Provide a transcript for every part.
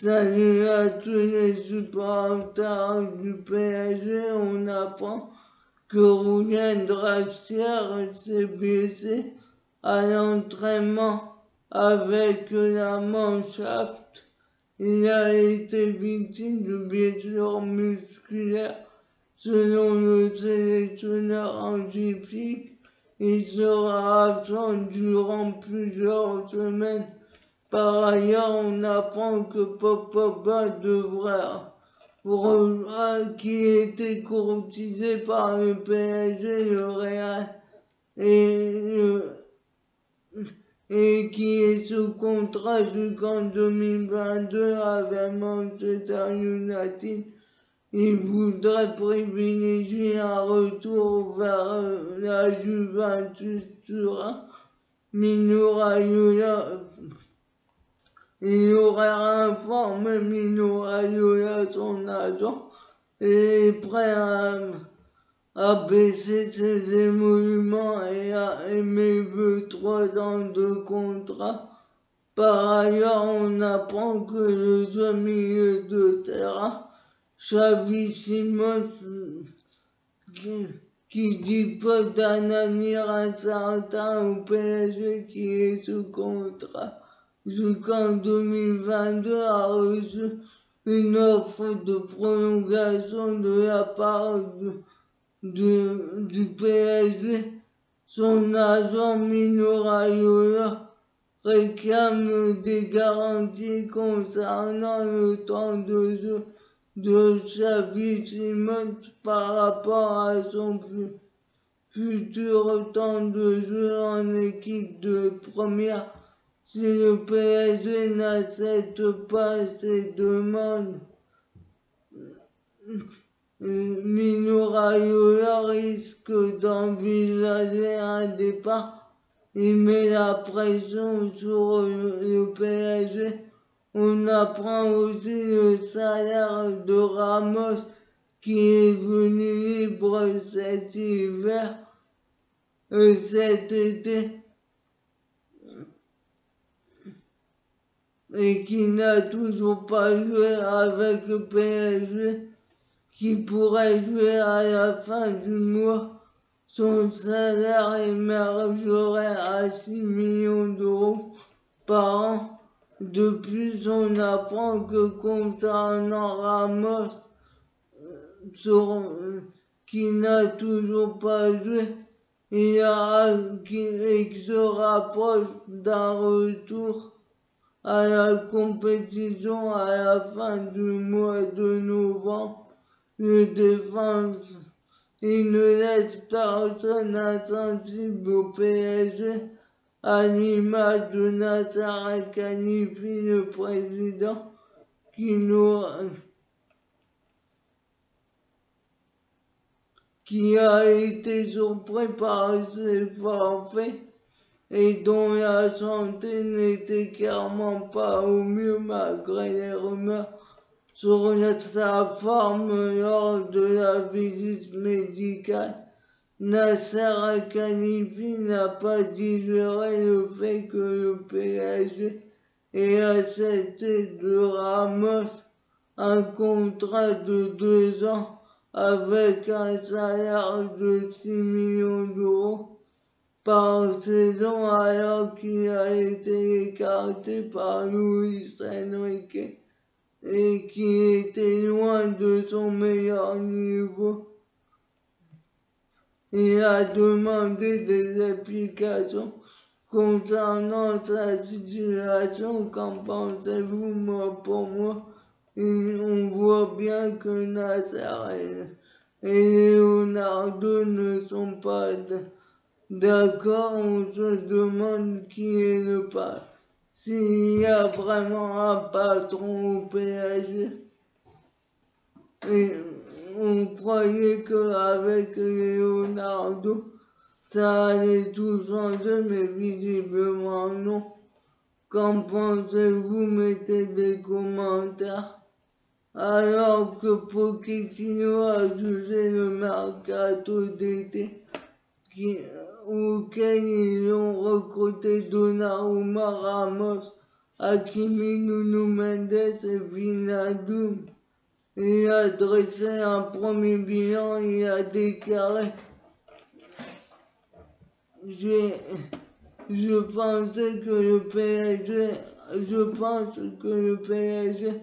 Salut à tous les supporters du PSG, on apprend que Julian Draxler s'est blessé à l'entraînement avec la Mannschaft. Il a été victime de blessures musculaires. Selon le sélectionneur anglifique, il sera absent durant plusieurs semaines. Par ailleurs, on apprend que Pogba qui était courtisé par le PSG, le Real et qui est sous contrat jusqu'en 2022 avec Manchester United. Il voudrait privilégier un retour vers la Juventus Turin. Mino Raiola, il aurait informé Mino Raiola, son agent, et est prêt à baisser ses émoluments mais veut 3 ans de contrat. Par ailleurs, on apprend que le milieu de terrain, Xavi Simons, qui dispose d'un avenir incertain au PSG qui est sous contrat jusqu'en 2022, a reçu une offre de prolongation de la part du PSG. Son agent Mino Raiola réclame des garanties concernant le temps de jeu de Xavi Simons par rapport à son futur temps de jeu en équipe de première. Si le PSG n'accepte pas ces demandes, Mino Raiola risque d'envisager un départ. Il met la pression sur le PSG. On apprend aussi le salaire de Ramos qui est venu libre cet été et qui n'a toujours pas joué avec le PSG, qui pourrait jouer à la fin du mois. Son salaire émergerait à 6 millions d'euros par an. De plus, on apprend que concernant Ramos, qui n'a toujours pas joué, qui se rapproche d'un retour à la compétition à la fin du mois de novembre. Le défense, il ne laisse personne insensible au PSG, à l'image de Nasser Al-Khelaifi, le président, qui a été surpris par ses forfaits et dont la santé n'était clairement pas au mieux malgré les rumeurs sur sa forme lors de la visite médicale. Nasser Al-Khelaifi n'a pas digéré le fait que le PSG ait accepté de Ramos un contrat de 2 ans avec un salaire de 6 millions d'euros par saison alors qu'il a été écarté par Luis Enrique et qui était loin de son meilleur niveau. Il a demandé des explications concernant sa situation. Qu'en pensez-vous? Pour moi, on voit bien que Nasser et Leonardo ne sont pas d'accord. On se demande qui est le patron. S'il y a vraiment un patron au PSG. Et on croyait qu'avec Leonardo, ça allait tout changer, mais visiblement non. Qu'en pensez-vous? Mettez des commentaires. Alors que Pochettino a jugé le mercato d'été, auquel ils ont recruté Donnarumma, Ramos Hakimi, Nuno Mendes et Wijnaldum. Il a dressé un premier bilan, il a déclaré: je pense que le PSG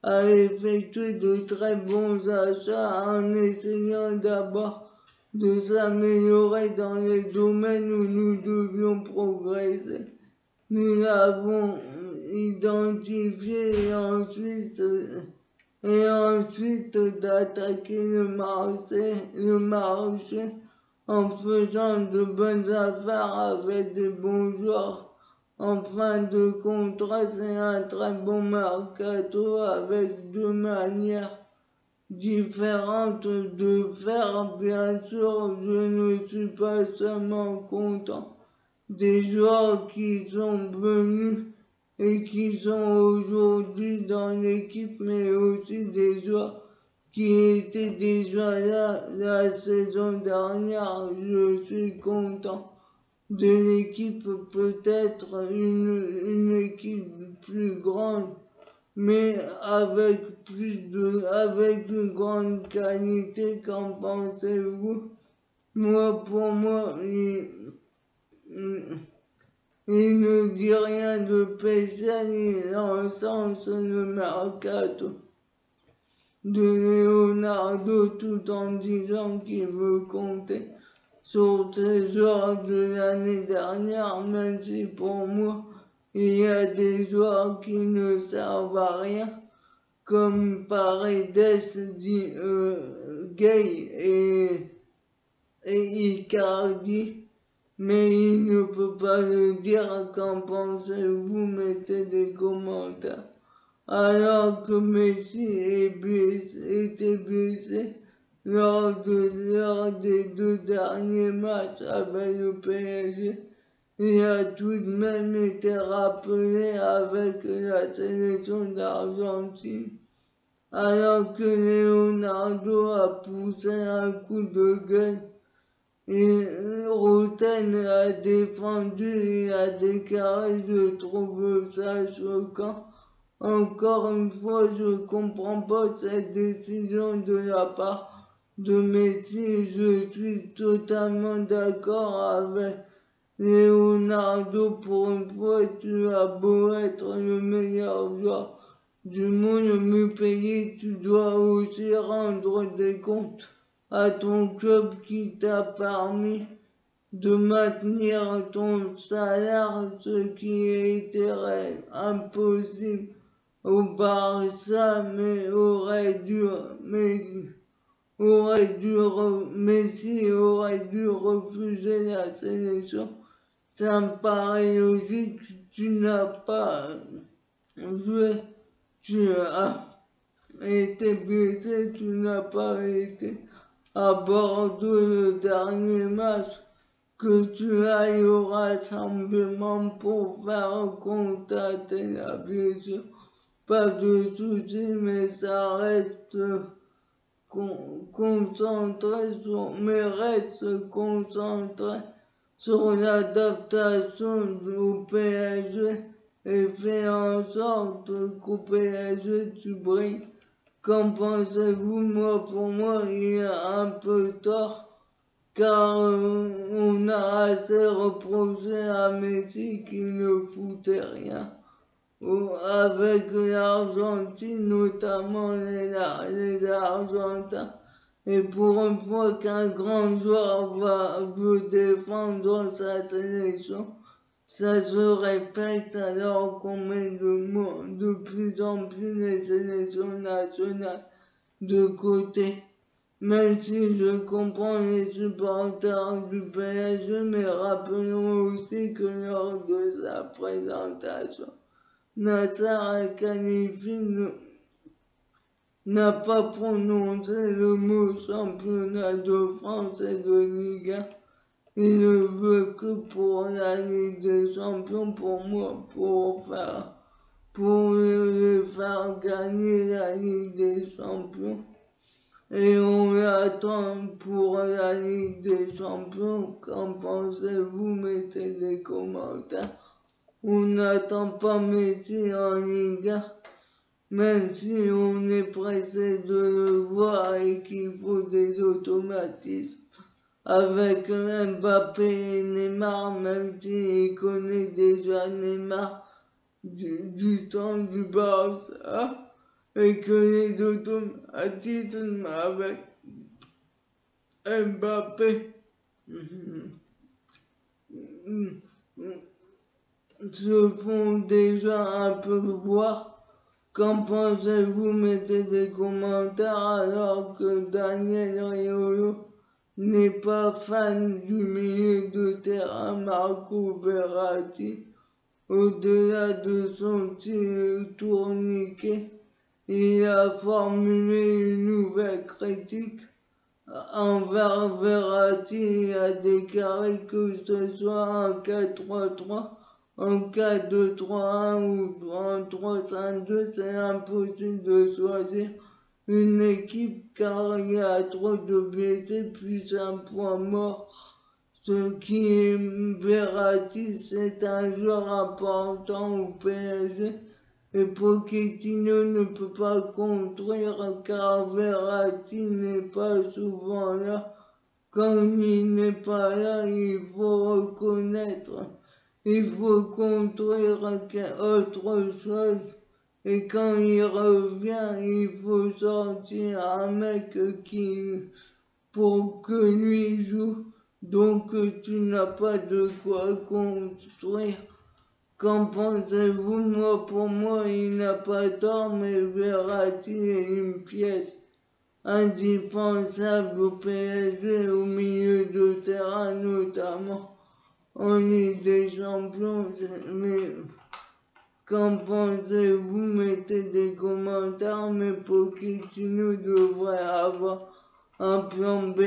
a effectué de très bons achats en essayant d'abord de s'améliorer dans les domaines où nous devions progresser. Nous l'avons identifié et ensuite d'attaquer le marché en faisant de bonnes affaires avec des bons joueurs. En fin de contrat, c'est un très bon mercato avec deux manières différentes de faire. Bien sûr, je ne suis pas seulement content des joueurs qui sont venus et qui sont aujourd'hui dans l'équipe, mais aussi des joueurs qui étaient déjà là la saison dernière. Je suis content de l'équipe, peut-être une équipe plus grande, mais avec une grande qualité. Qu'en pensez-vous? Pour moi, il ne dit rien de spécial, il encense le mercato de Leonardo tout en disant qu'il veut compter sur ces joueurs de l'année dernière, même si pour moi il y a des joueurs qui ne servent à rien, comme Paredes, Gay et Icardi. Mais il ne peut pas le dire. Qu'en pensez-vous? Mettez des commentaires. Alors que Messi était blessé lors des 2 derniers matchs avec le PSG, il a tout de même été rappelé avec la sélection d'Argentine. Alors que Leonardo a poussé un coup de gueule, Roten a défendu et a déclaré: je trouve ça choquant. Encore une fois, je comprends pas cette décision de la part de Messi. Je suis totalement d'accord avec Leonardo. Pour une fois, tu as beau être le meilleur joueur du monde, mieux payé, tu dois aussi rendre des comptes à ton club qui t'a permis de maintenir ton salaire, ce qui était impossible au Barça, Messi aurait dû refuser la sélection. Ça me paraît logique. Tu n'as pas joué, tu as été blessé, tu n'as pas été à Bordeaux le dernier match, que tu ailles au rassemblement pour faire constater la blessure. Pas de souci, mais ça reste reste concentré sur l'adaptation au PSG et fait en sorte qu'au PSG tu brilles. Qu'en pensez-vous? Pour moi, il a un peu tort, car on a assez reproché à Messi qu'il ne foutait rien. Avec l'Argentine, notamment les Argentins. Et pour une fois qu'un grand joueur veut défendre sa sélection, ça se répète alors qu'on met de plus en plus les sélections nationales de côté. Même si je comprends les supporters du PSG, mais rappelons aussi que lors de sa présentation, Nasser Al-Khelaifi n'a pas prononcé le mot championnat de France et de Ligue 1. Il ne veut que pour la Ligue des Champions, pour moi, pour les faire gagner la Ligue des Champions. Et on l'attend pour la Ligue des Champions. Qu'en pensez-vous? Mettez des commentaires. On n'attend pas Messi en Ligue 1, même si on est pressé de le voir et qu'il faut des automatismes. Avec Mbappé et Neymar, même s'il connaît déjà Neymar du temps du Barça, et que les automatismes avec Mbappé se font déjà un peu voir. Qu'en pensez-vous? Mettez des commentaires alors que Daniel Riolo n'est pas fan du milieu de terrain Marco Verratti. Au-delà de son tir tourniquet, il a formulé une nouvelle critique envers Verratti et a déclaré que ce soit en 4-3-3, en 4-2-3-1 ou en 3-5-2, c'est impossible de choisir une équipe car il y a trop de blessés plus un point mort. Ce qui est Verratti, c'est un joueur important au PSG et Pochettino ne peut pas construire car Verratti n'est pas souvent là. Quand il n'est pas là, il faut reconnaître, il faut construire autre chose. Et quand il revient, il faut sortir un mec pour que lui joue. Donc tu n'as pas de quoi construire. Qu'en pensez-vous? Moi, pour moi, il n'a pas tort, mais Verratti est une pièce indispensable au PSG, au milieu de terrain notamment. En Ligue des Champions, mais qu'en pensez-vous? Mettez des commentaires, mais Pochettino devrait avoir un plan B.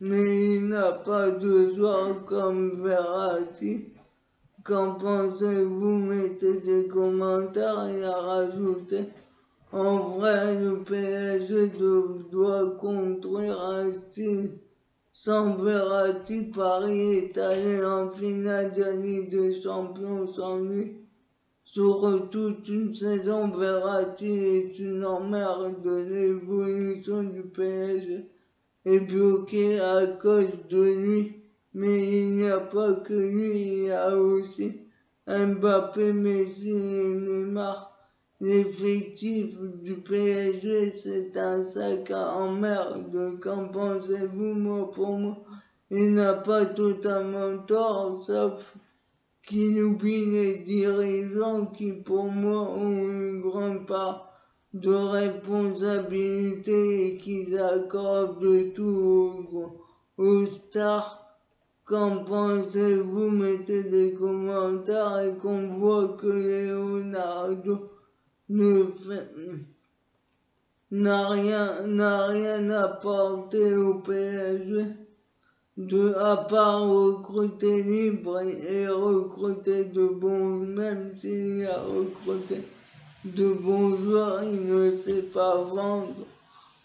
Mais il n'a pas de joueur comme Verratti. Qu'en pensez-vous? Mettez des commentaires et à rajouter. En vrai, le PSG doit construire un style. Sans Verratti, Paris est allé en finale de la Ligue des Champions sans lui. Sur toute une saison, Verratti est une emmerde de l'évolution du PSG. Est bloqué à cause de lui. Mais il n'y a pas que lui, il y a aussi Mbappé, Messi et Neymar. L'effectif du PSG, c'est un sac à emmerde. Qu'en pensez-vous? Moi, pour moi, il n'a pas totalement tort, sauf qu'il oublie les dirigeants qui, pour moi, ont une grande part de responsabilité et qu'ils accordent tout aux stars. Qu'en pensez-vous? Mettez des commentaires et qu'on voit que Leonardo n'a rien apporté au PSG. À part recruter libre et recruter de bons, même s'il a recruté de bons joueurs, il ne sait pas vendre.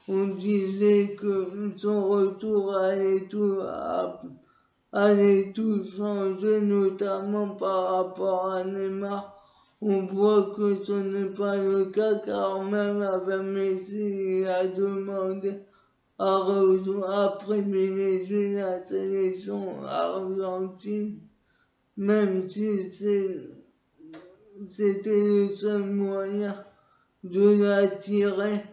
On disait que son retour allait tout changer, notamment par rapport à Neymar. On voit que ce n'est pas le cas car même avec Messi, il a demandé à privilégier la sélection argentine, même si c'était le seul moyen de l'attirer.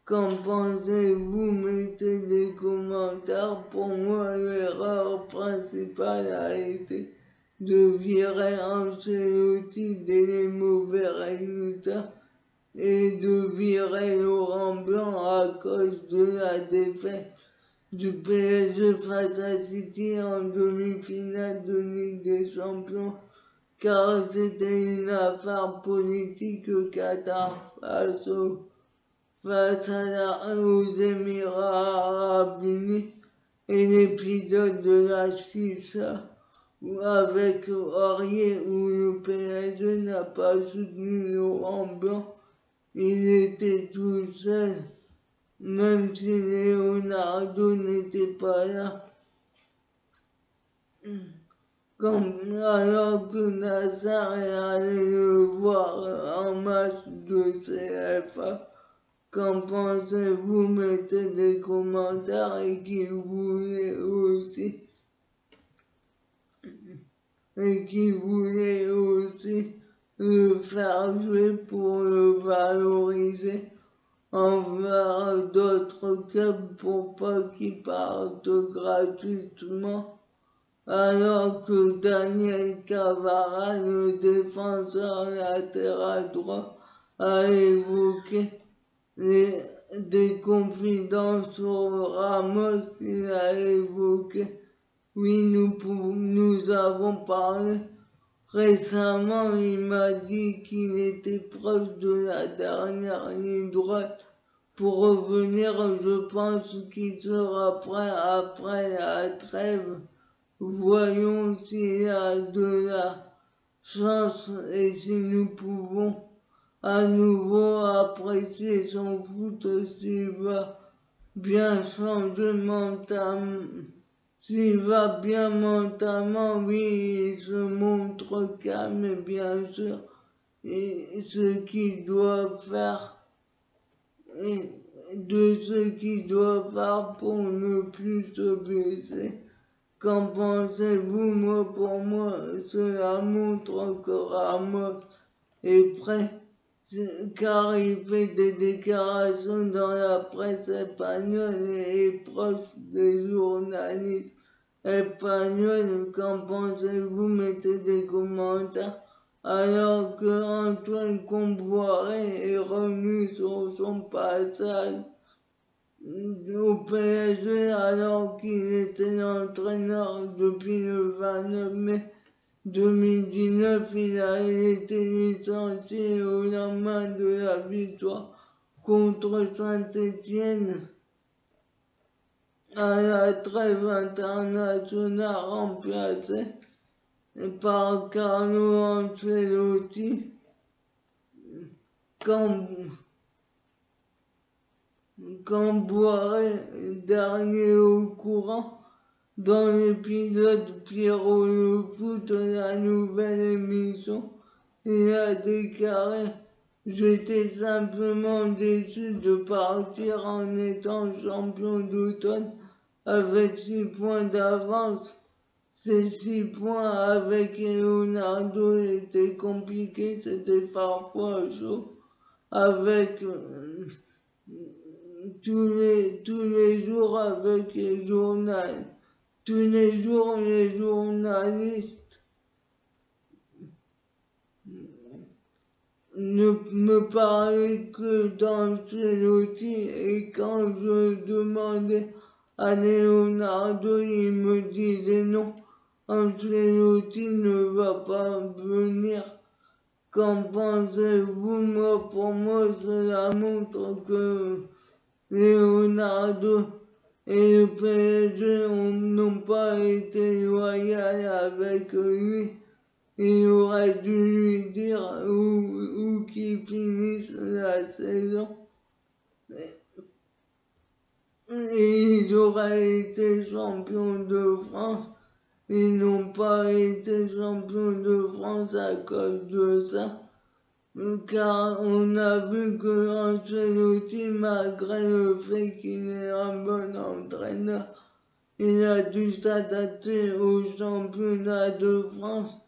Qu'en pensez-vous? Mettez des commentaires. Pour moi, l'erreur principale a été de virer Ancelotti dès les mauvais résultats et de virer Laurent Blanc à cause de la défaite du PSG face à City en demi-finale de Ligue des Champions, car c'était une affaire politique au Qatar face aux Émirats Arabes Unis et l'épisode de la Chicha avec Aurier où le PSG n'a pas soutenu Laurent Blanc. Il était tout seul, même si Leonardo n'était pas là. alors que Nasser est allé le voir en match de CFA. Qu'en pensez-vous? Mettez des commentaires et qu'il voulait aussi le faire jouer pour le valoriser envers d'autres clubs pour pas qu'il parte gratuitement. Alors que Daniel Cavara, le défenseur latéral droit, a évoqué des confidences sur Ramos. Il a évoqué, oui, nous avons parlé récemment. Il m'a dit qu'il était proche de la dernière ligne droite pour revenir. Je pense qu'il sera prêt après la trêve. Voyons s'il y a de la chance et si nous pouvons à nouveau apprécier son foot. S'il va bien changer mentalement, s'il va bien mentalement, oui, il se montre calme, bien sûr, et ce qu'il doit faire, de ce qu'il doit faire pour ne plus se blesser. Qu'en pensez-vous? Pour moi, cela montre que Ramos est prêt, car il fait des déclarations dans la presse espagnole et est proche des journalistes espagnols. Qu'en pensez-vous? Mettez des commentaires. Alors que Antoine Comboiré est revenu sur son passage au PSG alors qu'il était l'entraîneur depuis le 29 mai 2019, il a été licencié au lendemain de la victoire contre Saint-Étienne à la trêve internationale, remplacé par Carlo Ancelotti. Comboiré, dernier au courant, dans l'épisode Pierrot le foot, la nouvelle émission, il a déclaré: j'étais simplement déçu de partir en étant champion d'automne avec 6 points d'avance. Ces 6 points avec Leonardo étaient compliqués, c'était parfois chaud. Avec tous les jours avec les journalistes. Tous les jours, les journalistes ne me parlaient que d'Ancelotti et quand je demandais à Leonardo, il me disait non, Ancelotti ne va pas venir. Qu'en pensez-vous? Pour moi, cela montre que Leonardo et le PSG n'ont pas été loyaux avec lui. Il aurait dû lui dire où qu'il finisse la saison. Et il aurait été champion de France. Ils n'ont pas été champions de France à cause de ça. Car on a vu que Ancelotti, malgré le fait qu'il est un bon entraîneur, il a dû s'adapter au championnat de France,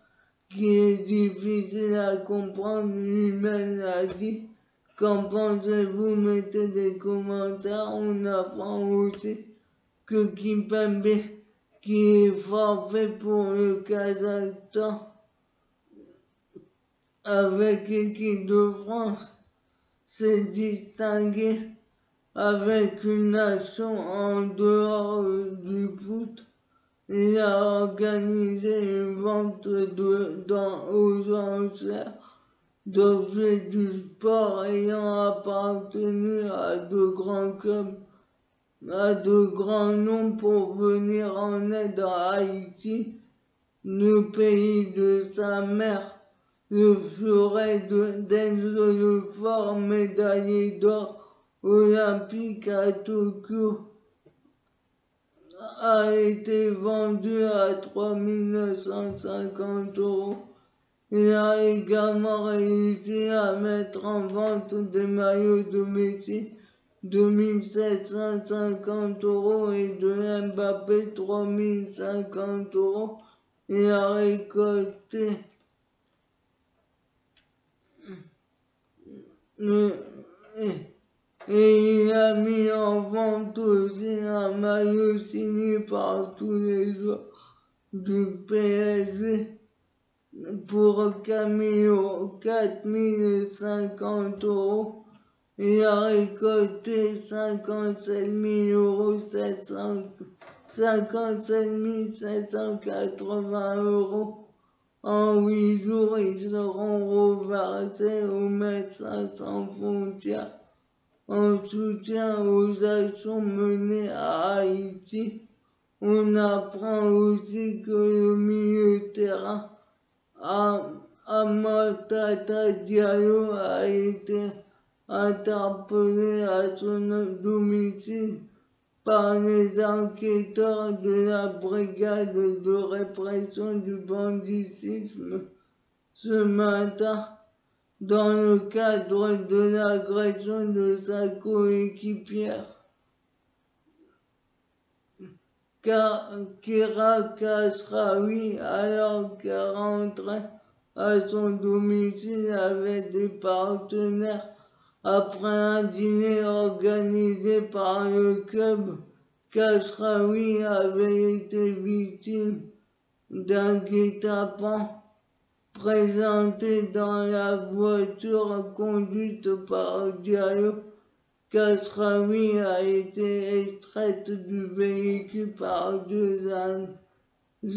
qui est difficile à comprendre, lui-même l'a dit. Qu'en pensez-vous? Mettez des commentaires. On apprend aussi que Kimpembe, qui est forfait pour le Kazakhstan, avec l'équipe de France, s'est distingué avec une action en dehors du foot. Il a organisé une vente aux enchères d'objets du sport ayant appartenu à de grands clubs, à de grands noms pour venir en aide à Haïti, le pays de sa mère. Le fleuret d'Enzo Lefort, médaillé d'or olympique à Tokyo, a été vendu à 3 950 €. Il a également réussi à mettre en vente des maillots domestiques de 750 € et de Mbappé 3050 €. Il a récolté et il a mis en vente aussi un maillot signé par tous les joueurs du PSG pour 4 050 €. Il a récolté 57 780 € En 8 jours. Ils seront reversés aux Médecins sans frontières en soutien aux actions menées à Haïti. On apprend aussi que le milieu de terrain Amata Diallo a été interpellé à son domicile par les enquêteurs de la brigade de répression du banditisme ce matin dans le cadre de l'agression de sa coéquipière Kira Khashoggi alors qu'elle rentrait à son domicile avec des partenaires après un dîner organisé par le club. Khashoggi avait été victime d'un guet-apens présenté dans la voiture conduite par Diallo. Khashoggi a été extraite du véhicule par deux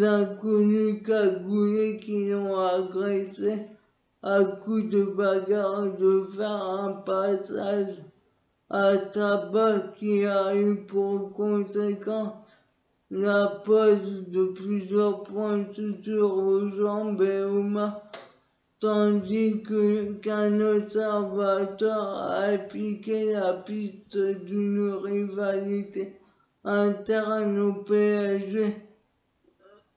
inconnus cagoulés qui l'ont agressé à coups de bagarre de fer, un passage à tabac qui a eu pour conséquence la pose de plusieurs points de suture aux jambes et aux mains, tandis qu'un observateur a piqué la piste d'une rivalité interne au PSG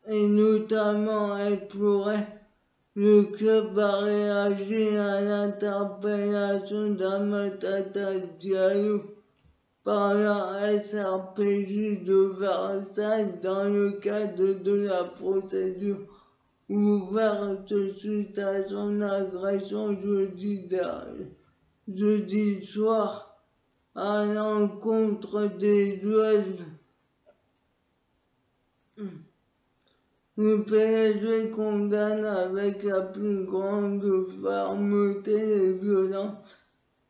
et notamment exploré. Le club a réagi à l'interpellation d'Amata Diallo par la SRPJ de Versailles dans le cadre de la procédure ouverte suite à son agression jeudi soir à l'encontre des joueuses. Le PSG condamne avec la plus grande fermeté les violences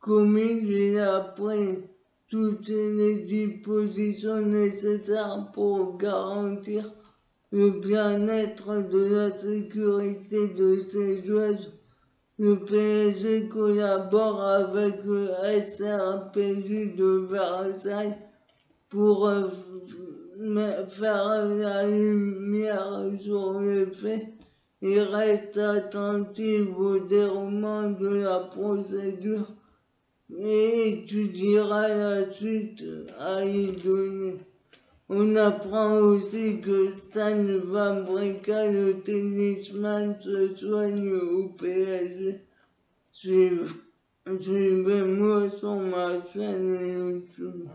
commises. Il a pris toutes les dispositions nécessaires pour garantir le bien-être de la sécurité de ses joueuses. Le PSG collabore avec le SRPJ de Versailles pour faire la lumière sur les faits et reste attentif au déroulement de la procédure et étudiera la suite à y donner. On apprend aussi que Stan Wawrinka, le tennisman, se soigne au PSG. Suivez-moi sur ma chaîne YouTube.